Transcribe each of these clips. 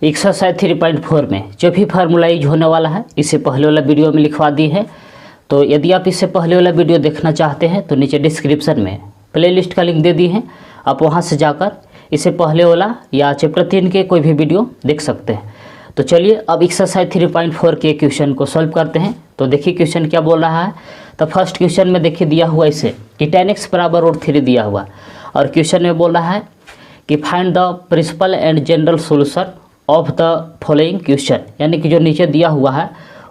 Exercise 3.4 में जो भी फार्मूला यूज होने वाला है इसे पहले वाला वीडियो में लिखवा दी है। तो यदि आप इससे पहले वाला वीडियो देखना चाहते हैं तो नीचे डिस्क्रिप्शन में प्लेलिस्ट का लिंक दे दी है, आप वहां से जाकर इसे पहले वाला या चैप्टर 3 के कोई भी वीडियो देख सकते हैं। तो चलिए अब एक्सरसाइज 3.4 के क्वेश्चन को सॉल्व करते हैं। तो देखिए क्वेश्चन क्या बोल रहा है। तो फर्स्ट क्वेश्चन में देखिए दिया हुआ इसे कि tan x बराबर √3 दिया हुआ और क्वेश्चन में बोल रहा है कि find the principal and general solution of the following question, यानी कि जो नीचे दिया हुआ है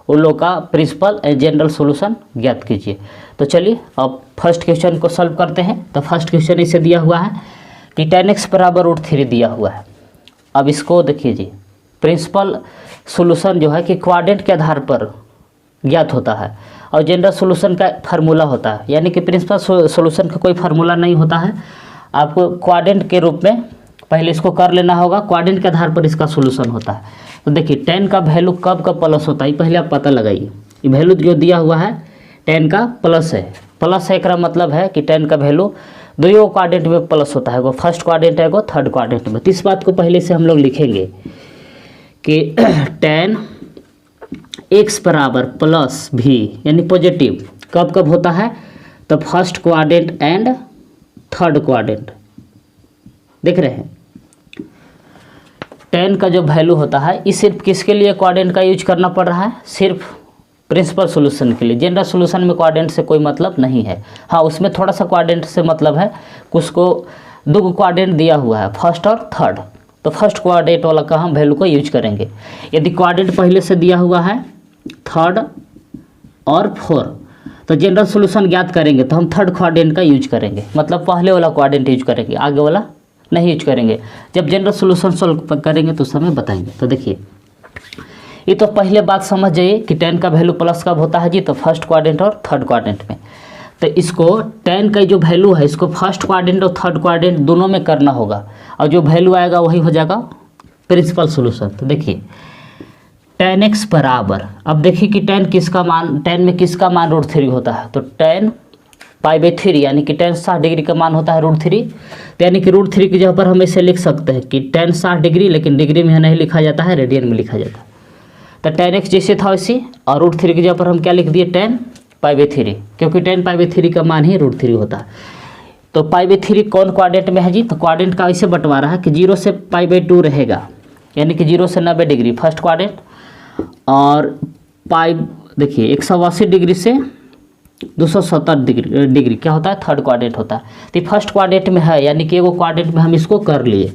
उन लोग का प्रिंसिपल एंड जनरल सोल्यूशन ज्ञात कीजिए। तो चलिए अब फर्स्ट क्वेश्चन को सॉल्व करते हैं। तो फर्स्ट क्वेश्चन इसे दिया हुआ है कि tan x बराबर √3 दिया हुआ है। अब इसको देखिए जी, प्रिंसिपल सोल्यूशन जो है कि क्वाड्रेंट के आधार पर ज्ञात होता है और जनरल सोल्यूशन का फार्मूला होता है, यानी कि प्रिंसिपल सोल्यूशन का कोई फार्मूला नहीं होता है। आपको क्वाड्रेंट के रूप में पहले इसको कर लेना होगा, क्वाड्रेंट के आधार पर इसका सोल्यूशन होता है। तो देखिए tan का वैल्यू कब का प्लस होता है पहले आप पता लगाइए। ये वैल्यू जो दिया हुआ है tan का प्लस है का मतलब है कि tan का वैल्यू दोनों क्वाड्रेंट में प्लस होता है, वो फर्स्ट क्वाड्रेंट है वो थर्ड क्वाड्रेंट में। तो इस बात को पहले से हम लोग लिखेंगे कि tan x बराबर प्लस भी यानी पॉजिटिव कब कब होता है, तो first quadrant and third quadrant. देख रहे हैं tan का जो वैल्यू होता है ये सिर्फ किसके लिए क्वाड्रेंट का यूज करना पड़ रहा है, सिर्फ प्रिंसिपल सोल्यूशन के लिए। जनरल सोल्यूशन में क्वाड्रेंट से कोई मतलब नहीं है। हाँ, उसमें थोड़ा सा क्वाड्रेंट से मतलब है, कुछ को दो क्वाड्रेंट दिया हुआ है फर्स्ट और थर्ड, तो फर्स्ट क्वाड्रेंट वाला का हम वैल्यू को यूज करेंगे। यदि क्वाड्रेंट पहले से दिया हुआ है थर्ड और फोर, तो जनरल सोल्यूशन ज्ञात करेंगे तो हम थर्ड क्वाड्रेंट का यूज करेंगे, मतलब पहले वाला क्वाड्रेंट यूज करेंगे, आगे वाला नहीं यूज करेंगे। जब जनरल सोल्यूशन सॉल्व करेंगे तो समय बताएंगे। तो देखिए ये तो पहले बात समझ जाइए कि tan का वैल्यू प्लस कब होता है जी, तो फर्स्ट क्वाड्रेंट और थर्ड क्वाड्रेंट में। तो इसको tan का जो वैल्यू है इसको फर्स्ट क्वाड्रेंट और थर्ड क्वाड्रेंट दोनों में करना होगा और जो वैल्यू आएगा वही हो जाएगा प्रिंसिपल सोल्यूशन। तो देखिए tan x बराबर, अब देखिए कि tan में किसका मान √3 होता है, तो tan π/3 यानी कि tan 60 डिग्री का मान होता है √3। तो यानी कि √3 की जगह पर हम इसे लिख सकते हैं कि tan 60 डिग्री, लेकिन डिग्री में नहीं लिखा जाता है, रेडियन में लिखा जाता है। तो tan x जैसे था वैसे और √3 की जगह पर हम क्या लिख दिए tan π/3, क्योंकि tan π/3 का मान ही √3 होता है। तो π/3 कौन क्वाड्रेंट में है जी, तो क्वाड्रेंट का ऐसे बंटवारा है कि 0 से π/2 रहेगा, यानी कि 0 से 90 डिग्री फर्स्ट क्वाड्रेंट और देखिए 180 डिग्री से 270 डिग्री क्या होता है, थर्ड क्वाड्रेंट होता है। तो फर्स्ट क्वाड्रेंट में है, यानी कि वो क्वाड्रेंट में हम इसको कर लिए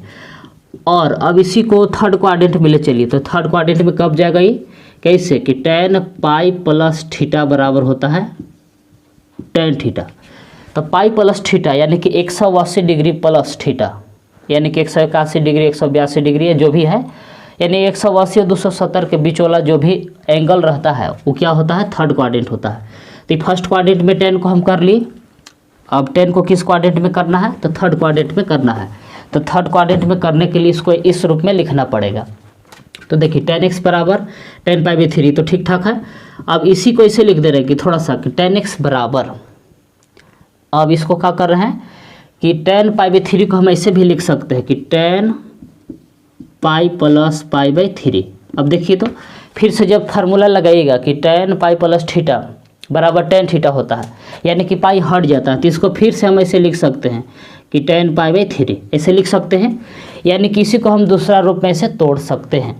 और अब इसी को थर्ड क्वाड्रेंट में ले चलिए। तो थर्ड क्वाड्रेंट में कब जाएगा ये, कैसे कि tan पाई प्लस थीटा बराबर होता है tan थीटा। तो पाई प्लस थीटा यानी कि 180 डिग्री प्लस थीटा, यानी कि 181 डिग्री 182 डिग्री जो भी है, यानी 180 और 270 के बीच वाला जो भी एंगल रहता है वो क्या होता है, थर्ड क्वाड्रेंट होता है। तो फर्स्ट क्वाड्रेंट में tan को हम कर लिए, अब tan को किस क्वाड्रेंट में करना है, तो थर्ड क्वाड्रेंट में करना है। तो थर्ड क्वाड्रेंट में करने के लिए इसको इस रूप में लिखना पड़ेगा। तो देखिए tan x बराबर tan π/3, तो ठीक ठाक है। अब इसी को इसे लिख दे रहे हैं कि थोड़ा सा कि tan x बराबर, अब इसको क्या कर रहे हैं कि tan π/3 को हम ऐसे भी लिख सकते हैं कि tan पाई प्लस π/3। अब देखिए तो फिर से जब फार्मूला लगाइएगा कि tan पाई प्लस थीटा बराबर tan थीटा होता है, यानी कि पाई हट जाता है, तो इसको फिर से हम ऐसे लिख सकते हैं कि tan π/3 ऐसे लिख सकते हैं, यानी कि इसी को हम दूसरा रूप में ऐसे तोड़ सकते हैं।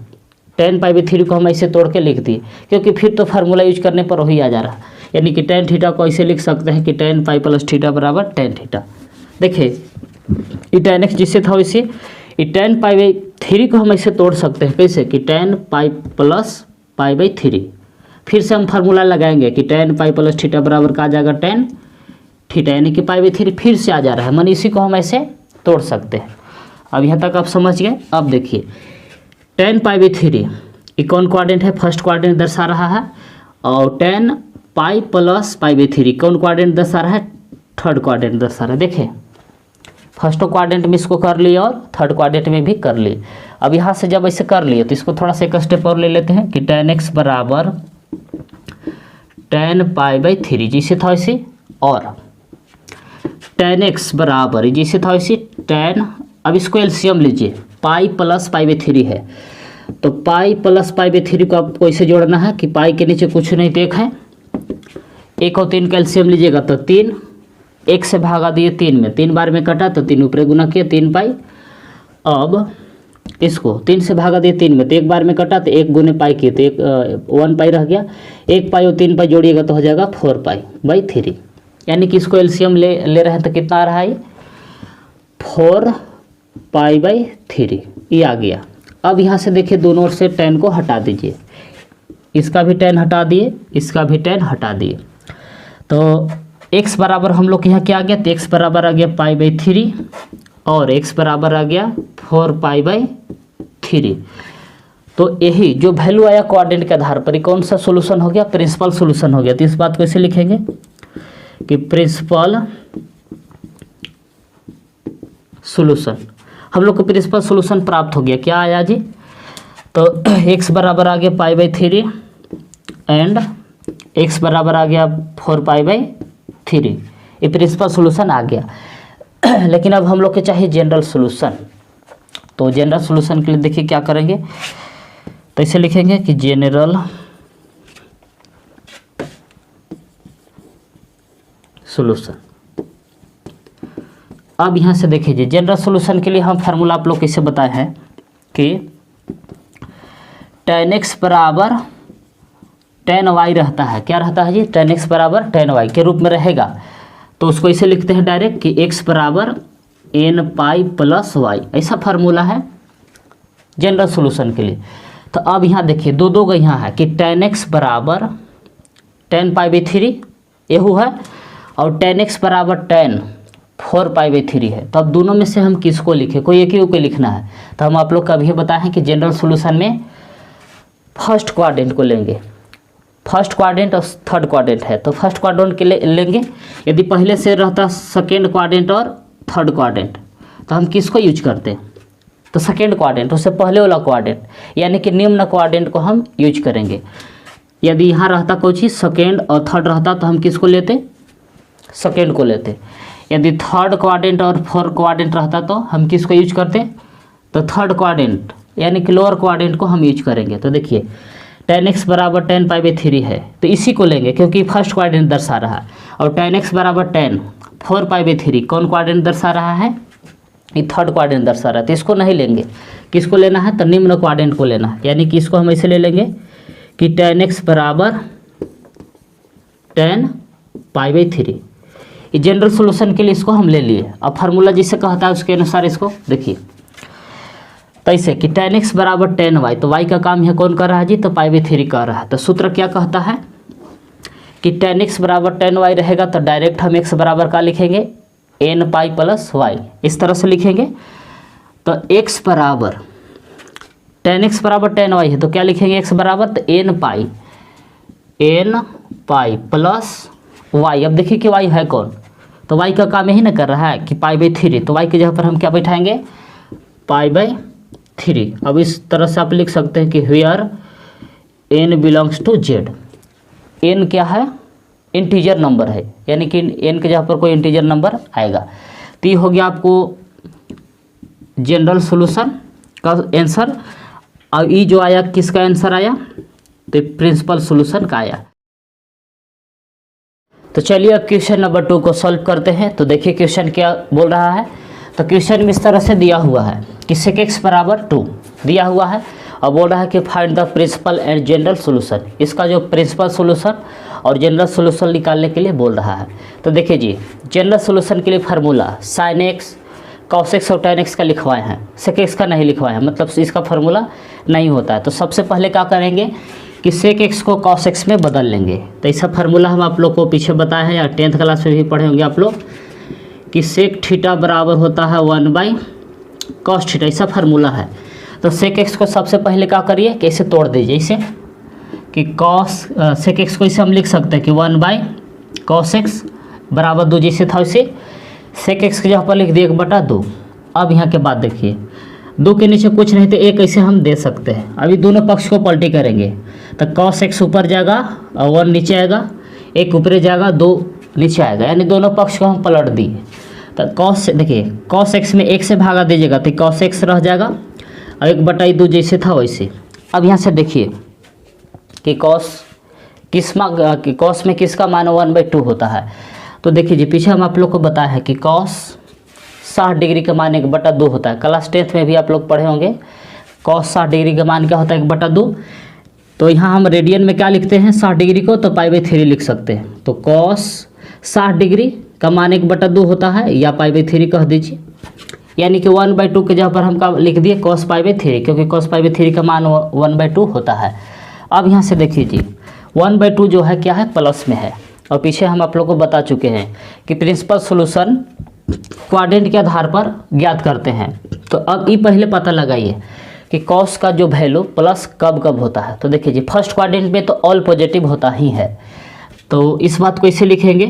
tan π/3 को हम ऐसे तोड़ के लिख दिए, क्योंकि फिर तो फार्मूला यूज करने पर वही आ जा रहा है, यानी कि tan थीटा को ऐसे लिख सकते हैं कि tan पाई प्लस थीटा बराबर tan थीटा। देखिए ये tan x जिससे था वैसे ये tan π/3 को हम ऐसे तोड़ सकते हैं, कैसे कि tan पाई प्लस π/3। फिर से हम फार्मूला लगाएंगे कि tan पाई प्लस थीटा बराबर का आ जाएगा tan थीटा, यानी कि π/3 फिर से आ जा रहा है, मन इसी को हम ऐसे तोड़ सकते हैं। अब यहाँ तक आप समझ गए। अब देखिए tan π/3 ये कौन क्वाड्रेंट है, फर्स्ट क्वाड्रेंट दर्शा रहा है, और tan पाई प्लस π/3 कौन क्वाड्रेंट दर्शा रहा है, थर्ड क्वाड्रेंट दर्शा रहा है। देखिए फर्स्ट क्वाड्रेंट में इसको कर लिए और थर्ड क्वाड्रेंट में भी कर लिए। अब यहाँ से जब ऐसे कर लिए तो इसको थोड़ा सा एक स्टेप और ले लेते हैं कि tan x बराबर tan π/3 जैसे था वैसे, और tan x बराबर जैसे था वैसे tan, अब इसको एलसीएम लीजिए, पाई प्लस π/3 है तो पाई प्लस पाई बाई 3 को आपको ऐसे जोड़ना है कि पाई के नीचे कुछ नहीं तो एक है, 1 और 3 कैल्शियम लीजिएगा तो 3, 1 से भागा दिए 3 में, 3 बार में कटा तो 3 ऊपर गुना किया 3 पाई। अब इसको 3 से भागा दिए 3 में, तो 1 बार में कटा तो 1 गुने पाई किए तो 1 पाई रह गया, 1 पाई और 3 पाई जोड़िएगा तो हो जाएगा 4 पाई बाई 3। यानी कि इसको एलसीएम ले रहे हैं तो कितना आ रहा है, 4 पाई बाई 3, ये आ गया। अब यहाँ से देखिए दोनों ओर से 10 को हटा दीजिए, इसका भी 10 हटा दिए, इसका भी 10 हटा दिए, तो x बराबर हम लोग यहाँ क्या आ गया, तो x बराबर आ गया पाई बाई 3 और x बराबर आ गया 4 पाई बाई 3। तो यही जो वैल्यू आया कोऑर्डिनेट के आधार पर, कौन सा सोल्यूशन हो गया, प्रिंसिपल सोल्यूशन हो गया। तो इस बात को ऐसे लिखेंगे कि प्रिंसिपल सोल्यूशन, हम लोग को प्रिंसिपल सोल्यूशन प्राप्त हो गया। क्या आया जी, तो x बराबर आ गया पाई बाई 3 एंड x बराबर आ गया 4 पाई बाई 3, ये प्रिंसिपल सोल्यूशन आ गया। लेकिन अब हम लोग के चाहिए जनरल सोल्यूशन। तो जनरल सोल्यूशन के लिए देखिए क्या करेंगे, तो इसे लिखेंगे कि जनरल सोल्यूशन। अब यहाँ से देखिए जनरल सोल्यूशन के लिए हम फार्मूला आप लोग कैसे बताए हैं कि tan x बराबर tan y रहता है, क्या रहता है जी, tan x बराबर tan y के रूप में रहेगा। तो उसको इसे लिखते हैं डायरेक्ट कि x बराबर n पाई प्लस y, ऐसा फार्मूला है जनरल सोल्यूशन के लिए। तो अब यहाँ देखिए दो का यहाँ है कि tan x बराबर tan पाई बाई 3 यहू है और tan x बराबर tan 4 पाई बाई 3 है। तो अब दोनों में से हम किसको लिखें, कोई एक ही को लिखना है। तो हम आप लोग का अभी बताए हैं कि जनरल सोल्यूशन में फर्स्ट क्वाड्रेंट को लेंगे, फर्स्ट क्वाड्रेंट और थर्ड क्वाड्रेंट है तो फर्स्ट क्वाड्रेंट के लिए लेंगे। यदि पहले से रहता सेकेंड क्वाड्रेंट और थर्ड क्वाड्रेंट तो हम किसको यूज करते हैं, तो सेकेंड क्वाड्रेंट, उससे पहले वाला क्वाड्रेंट यानी कि निम्न क्वाड्रेंट को हम यूज करेंगे। यदि यहाँ रहता कोई चीज़ सेकेंड और थर्ड रहता तो हम किसको लेते, सेकेंड को लेते। यदि थर्ड क्वाड्रेंट और फोर्थ क्वाड्रेंट रहता तो हम किसको यूज करते, तो थर्ड क्वाड्रेंट यानी कि लोअर क्वाड्रेंट को हम यूज करेंगे। तो देखिए tan x बराबर tan पाई बाई 3 है तो इसी को लेंगे क्योंकि फर्स्ट क्वाड्रेंट दर्शा रहा है, और tan x बराबर tan 4 पाई बाई 3 कौन क्वाड्रेंट दर्शा रहा है, ये थर्ड क्वाड्रेंट दर्शा रहा है। तो इसको नहीं लेंगे, किसको लेना है, तो निम्न क्वाड्रेंट को लेना है। यानी कि इसको हम ऐसे ले लेंगे कि tan x बराबर tan पाई बाई 3। ये जनरल सोल्यूशन के लिए इसको हम ले लिए। अब फार्मूला जिससे कहता है उसके अनुसार इसको देखिए, तो ऐसे कि tan x बराबर tan y, तो y का काम है कौन कर रहा है जी, तो पाई बाई 3 कर रहा है। तो सूत्र क्या कहता है कि tan x बराबर tan y रहेगा तो डायरेक्ट हम x बराबर का लिखेंगे n पाई प्लस y, इस तरह से लिखेंगे। तो x बराबर tan x बराबर tan y है तो क्या लिखेंगे, x बराबर तो n पाई प्लस y। अब देखिए कि y है कौन, तो y का काम यही ना कर रहा है कि पाई बाई 3, तो y की जगह पर हम क्या बैठाएंगे, पाई बाई 3। अब इस तरह से आप लिख सकते हैं कि here n belongs to z। n क्या है, इंटीजर नंबर है, यानी कि n के जगह पर कोई इंटीजर नंबर आएगा। तो ये हो गया आपको जनरल सॉल्यूशन का आंसर। और ये जो आया किसका आंसर आया, तो प्रिंसिपल सॉल्यूशन का आया। तो चलिए अब क्वेश्चन नंबर 2 को सॉल्व करते हैं। तो देखिए क्वेश्चन क्या बोल रहा है, तो क्वेश्चन में इस तरह से दिया हुआ है कि sec x बराबर 2 दिया हुआ है और बोल रहा है कि find the principal and general solution. इसका जो प्रिंसिपल सॉल्यूशन और जनरल सॉल्यूशन निकालने के लिए बोल रहा है। तो देखिए जी जनरल सॉल्यूशन के लिए formula sin x cos x और tan x का लिखवाए हैं, sec x का नहीं लिखवाए हैं, मतलब इसका फार्मूला नहीं होता है। तो सबसे पहले क्या करेंगे कि sec x को cos x में बदल लेंगे। तो ऐसा फार्मूला हम आप लोग को पीछे बताया है या 10th क्लास में भी पढ़े होंगे आप लोग कि sec थीटा बराबर होता है 1/cos थीटा, ऐसा फार्मूला है। तो sec x को सबसे पहले क्या करिए कि इसे तोड़ दीजिए, इसे कि sec x को इसे हम लिख सकते हैं कि 1/cos x बराबर 2, जैसे था वैसे sec x की जगह पर लिख दिए 1/2। अब यहाँ के बाद देखिए 2 के नीचे कुछ नहीं तो एक ऐसे हम दे सकते हैं। अभी दोनों पक्ष को पलटी करेंगे तो cos x ऊपर जाएगा और 1 नीचे आएगा, 1 ऊपर जाएगा 2 नीचे आएगा, यानी दोनों पक्ष को हम पलट दिए। तो cos देखिए cos x में 1 से भागा दीजिएगा तो cos x रह जाएगा अब 1/2 जैसे था वैसे। अब यहाँ से देखिए कि कॉस में किसका मान 1/2 होता है। तो देखिए जी, पीछे हम आप लोग को बताया है कि कॉस 60 डिग्री का मान 1/2 होता है। क्लास 10th में भी आप लोग पढ़े होंगे कॉस 60 डिग्री का मान क्या होता है 1/2। तो यहाँ हम रेडियन में क्या लिखते हैं 60 डिग्री को, तो π/3 लिख सकते हैं। तो कॉस 60 डिग्री का मान 1/2 होता है या π/3 कह दीजिए, यानी कि 1/2 के जगह पर हम क्या लिख दिए cos π/3, क्योंकि cos π/3 का मान 1/2 होता है। अब यहाँ से देखिए जी 1/2 जो है क्या है प्लस में है, और पीछे हम आप लोग को बता चुके हैं कि प्रिंसिपल सोल्यूशन क्वाड्रेंट के आधार पर ज्ञात करते हैं। तो अब ये पहले पता लगाइए कि कॉस का जो वैल्यू प्लस कब कब होता है। तो देखिए जी फर्स्ट क्वाड्रेंट में तो ऑल पॉजिटिव होता ही है, तो इस बात को इसे लिखेंगे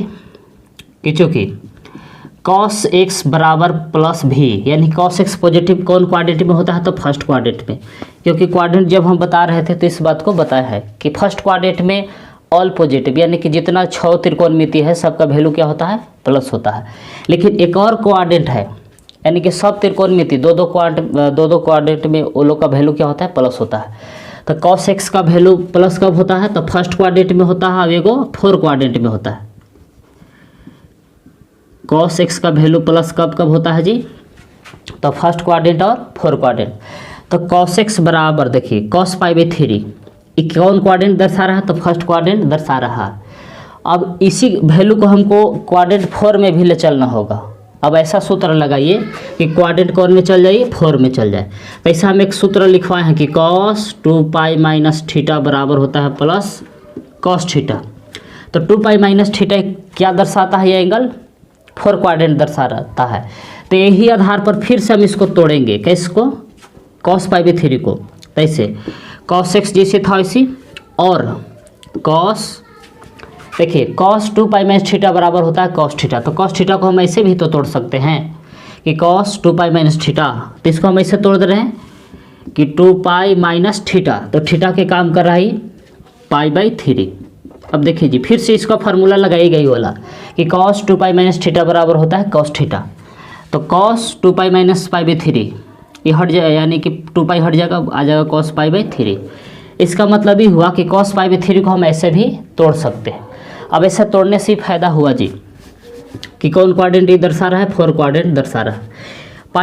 कि चूँकि कॉस एक्स बराबर प्लस भी, यानी कॉस एक्स पॉजिटिव कौन क्वाड्रेंट में होता है तो फर्स्ट क्वाड्रेंट में, क्योंकि क्वाड्रेंट जब हम बता रहे थे तो इस बात को बताया है कि फर्स्ट क्वाड्रेंट में ऑल पॉजिटिव, यानी कि जितना 6 त्रिकोणमिति है सबका वैल्यू क्या होता है प्लस होता है। लेकिन एक और क्वाड्रेंट है, यानी कि सब त्रिकोणमिति दो दो क्वाड्रेंट में वो लोग का वैल्यू क्या होता है प्लस होता है। तो कॉस एक्स का वैल्यू प्लस कब होता है तो फर्स्ट क्वाड्रेंट में होता है, अब एगो 4 क्वाड्रेंट में होता है। कॉस एक्स का वैल्यू प्लस कब कब होता है जी, तो फर्स्ट क्वाड्रेंट और 4 क्वाड्रेंट। तो कॉस एक्स बराबर देखिए कॉस π/3 कौन क्वाड्रेंट दर्शा रहा है तो फर्स्ट क्वाड्रेंट दर्शा रहा है। अब इसी वैल्यू को हमको क्वाड्रेंट 4 में भी ले चलना होगा। अब ऐसा सूत्र लगाइए कि क्वाड्रेंट कौन में चल जाइए 4 में चल जाए। ऐसा हम एक सूत्र लिखवाए हैं कि cos 2π - थीटा बराबर होता है प्लस cos थीटा। तो 2π - थीटा क्या दर्शाता है, ये एंगल 4 क्वाड्रेंट दर्शाता है। तो यही आधार पर फिर से हम इसको तोड़ेंगे, कैसको cos π/3 को। कैसे cos x जैसे था वैसी, और cos देखिए cos 2π - थीटा बराबर होता है cos थीटा। तो cos थीटा को हम ऐसे भी तो तोड़ सकते हैं कि cos 2π - थीटा, तो इसको हम ऐसे तोड़ दे रहे हैं कि 2π - थीटा, तो थीटा के काम कर रहा है π/3। अब देखिए जी फिर से इसका फार्मूला लगाई गई वाला कि cos 2π - थीटा बराबर होता है cos थीटा। तो cos 2π - π/3 ये हट जाए, यानी कि 2π हट जाएगा, आ जाएगा cos π/3। इसका मतलब ही हुआ कि cos π/3 को हम ऐसे भी तोड़ सकते हैं। अब ऐसे तोड़ने से फ़ायदा हुआ जी कि कौन क्वाड्रेंट ये दर्शा रहा है 4 क्वाड्रेंट दर्शा रहा है।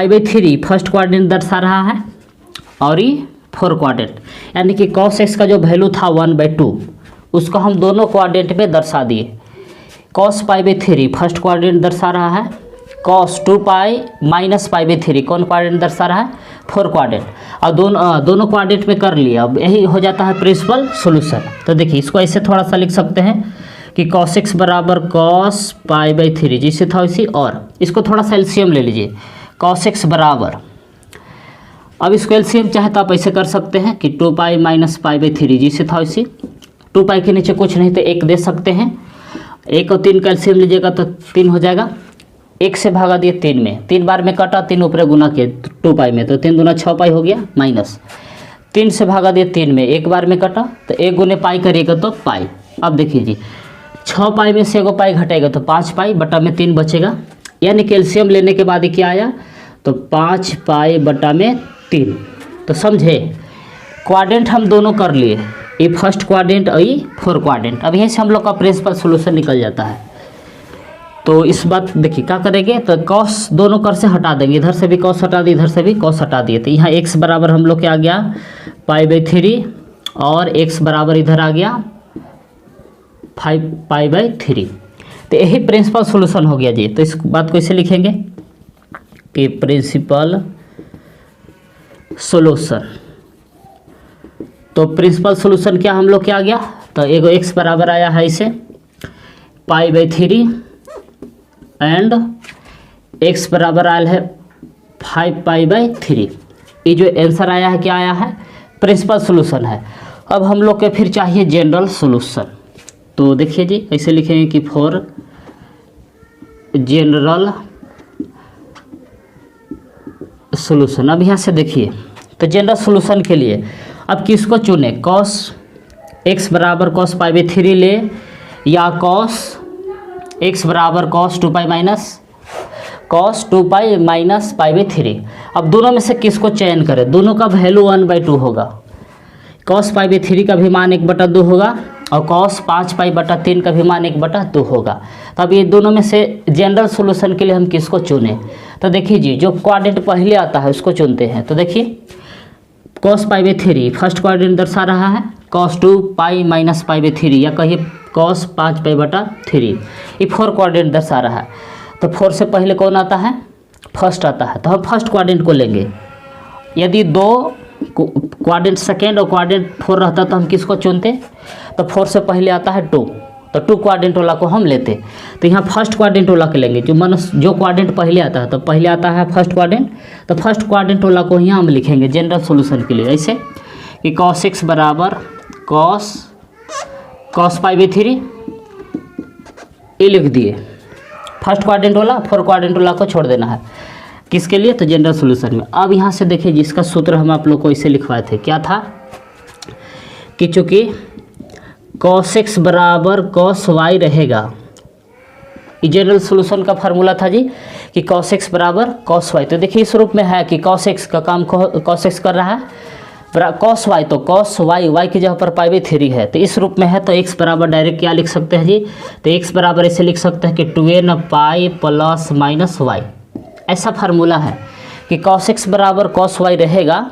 π/3 फर्स्ट क्वाड्रेंट दर्शा रहा है और ये 4 क्वाड्रेंट, यानी कि cos x का जो वैल्यू था 1/2 उसको हम दोनों क्वाड्रेंट में दर्शा दिए। cos π/3 फर्स्ट क्वाड्रेंट दर्शा रहा है, cos 2π - π/3 कौन क्वाड्रेंट दर्शा रहा है 4 क्वाड्रेंट। और दोनों क्वाड्रेंट में कर लिया, अब यही हो जाता है प्रिंसिपल सोल्यूशन। तो देखिए इसको ऐसे थोड़ा सा लिख सकते हैं कि cos x बराबर cos π/3 जिससे था वैसी, और इसको थोड़ा सा एलसीएम ले लीजिए cos x बराबर, अब इसको एलसीएम चाहे तो आप ऐसे कर सकते हैं कि 2π - π/3 जिससे था वैसी, 2π के नीचे कुछ नहीं तो 1 दे सकते हैं, 1 और 3 का एलसीएम लीजिएगा तो 3 हो जाएगा। 1 से भागा दिए 3 में, 3 बार में कटा, 3 ऊपर गुना किए 2π में, तो 3 दूना 6π हो गया, माइनस 3 से भागा दिए 3 में, 1 बार में कटा तो 1 गुने पाई करिएगा तो पाई। अब देखिए जी 6π में से एगो पाई घटेगा तो 5π बटा में 3 बचेगा, यानी कैल्शियम लेने के बाद ही क्या आया तो 5π बटा में 3। तो समझे क्वाड्रेंट हम दोनों कर लिए, ये फर्स्ट क्वाड्रेंट और ये 4 क्वाड्रेंट। अब यहीं से हम लोग का प्रिंसिपल सोल्यूशन निकल जाता है। तो इस बात देखिए क्या करेंगे तो कॉस दोनों कर से हटा देंगे, इधर से भी कॉस हटा दिए, इधर से भी कॉस हटा दिए। तो यहाँ x बराबर हम लोग क्या आ गया π/3 और x बराबर इधर आ गया 5π/3। तो यही प्रिंसिपल सोल्यूशन हो गया जी। तो इस बात को इसे लिखेंगे कि प्रिंसिपल सोल्यूशन। तो प्रिंसिपल सोल्यूशन क्या हम लोग क्या आ गया तो एगो x बराबर आया है इसे π/3 एंड x बराबर आया है 5π/3। ये जो आंसर आया है क्या आया है प्रिंसिपल सोल्यूशन है। अब हम लोग के फिर चाहिए जनरल सोल्यूशन। तो देखिए जी ऐसे लिखेंगे कि फॉर जनरल सोल्यूशन। अब यहाँ से देखिए तो जनरल सोल्यूशन के लिए अब किसको चुने, cos x बराबर cos π/3 ले या cos x बराबर cos 2π cos 2 pi minus pi by 3। अब दोनों में से किसको चयन करें, दोनों का वैल्यू 1/2 होगा। कॉस पाई बाई 3 का भी मान 1/2 होगा और कॉस 5 पाई/3 का भी मान 1/2 होगा। तो अब ये दोनों में से जनरल सॉल्यूशन के लिए हम किसको चुने, तो देखिए जी जो क्वाड्रेंट पहले आता है उसको चुनते हैं। तो देखिए cos pi by 3 first quadrant दर्शा रहा है, cos 2 pi minus pi by 3 या कहिए कॉस 5 पाई/3, ये 4 क्वाड्रेंट दर्शा रहा है। तो 4 से पहले कौन आता है, फर्स्ट आता है, तो हम फर्स्ट क्वाड्रेंट को लेंगे। यदि दो क्वाड्रेंट सेकेंड और क्वाड्रेंट 4 रहता तो हम किसको चुनते, तो 4 से पहले आता है 2, तो 2 क्वाड्रेंट वाला को हम लेते। तो यहाँ फर्स्ट क्वाड्रेंट वाला के लेंगे, जो क्वाड्रेंट पहले आता है, तो पहले आता है फर्स्ट क्वाड्रेंट, तो फर्स्ट क्वाड्रेंट वाला को यहाँ हम लिखेंगे जनरल सॉल्यूशन के लिए ऐसे कि कॉस x बराबर कॉस पाई बाई 3, ये लिख दिए फर्स्ट क्वाड्रेंट वाला, 4 क्वाड्रेंट वाला को छोड़ देना है किसके लिए, तो जनरल सॉल्यूशन में। अब यहाँ से देखिए जिसका सूत्र हम आप लोग को इसे लिखवाए थे, क्या था कि चूँकि cos x बराबर cos y रहेगा, ये जनरल सॉल्यूशन का फार्मूला था जी कि cos x बराबर cos y। तो देखिए इस रूप में है कि cos x का काम cos x कर रहा है, cos y तो cos y की जगह पर पाई बाई 3 है, तो इस रूप में है। तो x बराबर डायरेक्ट क्या लिख सकते हैं जी, तो x बराबर ऐसे लिख सकते हैं कि 2n pi plus minus y, ऐसा फार्मूला है कि cos x बराबर cos y रहेगा,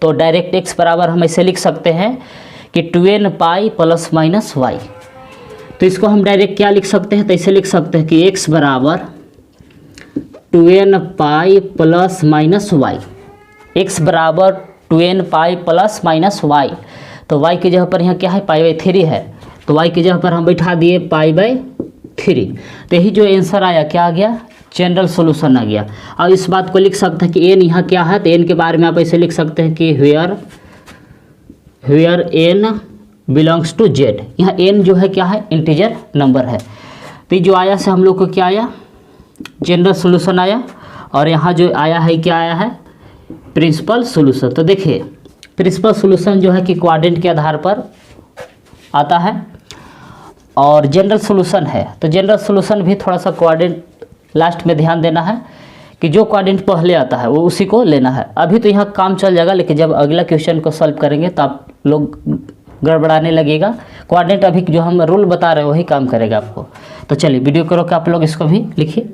तो डायरेक्ट x बराबर हम ऐसे लिख सकते हैं कि 2n pi plus minus y। तो इसको हम डायरेक्ट क्या लिख सकते हैं, तो ऐसे लिख सकते हैं कि x बराबर 2n pi plus minus y, x बराबर 2n pi plus minus y। तो y की जगह पर यहाँ क्या है, पाई बाई 3 है, तो y की जगह पर हम बैठा दिए पाई बाई 3। तो यही जो आंसर आया क्या आ गया, जनरल सॉल्यूशन आ गया। अब इस बात को लिख सकते हैं कि n यहाँ क्या है, तो n के बारे में आप ऐसे लिख सकते हैं कि where n belongs to z। यहाँ n जो है क्या है, इंटीजर नंबर है। तो जो आया से हम लोग को क्या आया, जनरल सॉल्यूशन आया, और यहाँ जो आया है क्या आया है, प्रिंसिपल सॉल्यूशन। तो देखिए प्रिंसिपल सॉल्यूशन जो है कि क्वाड्रेंट के आधार पर आता है, और जनरल सॉल्यूशन है तो जनरल सॉल्यूशन भी थोड़ा सा क्वाड्रेंट लास्ट में ध्यान देना है कि जो क्वाड्रेंट पहले आता है वो उसी को लेना है। अभी तो यहाँ काम चल जाएगा, लेकिन जब अगला क्वेश्चन को सॉल्व करेंगे तो आप लोग गड़बड़ाने लगेगा। क्वाड्रेंट अभी जो हम रूल बता रहे हैं वही काम करेगा आपको। तो चलिए वीडियो करो कि आप लोग इसको भी लिखिए।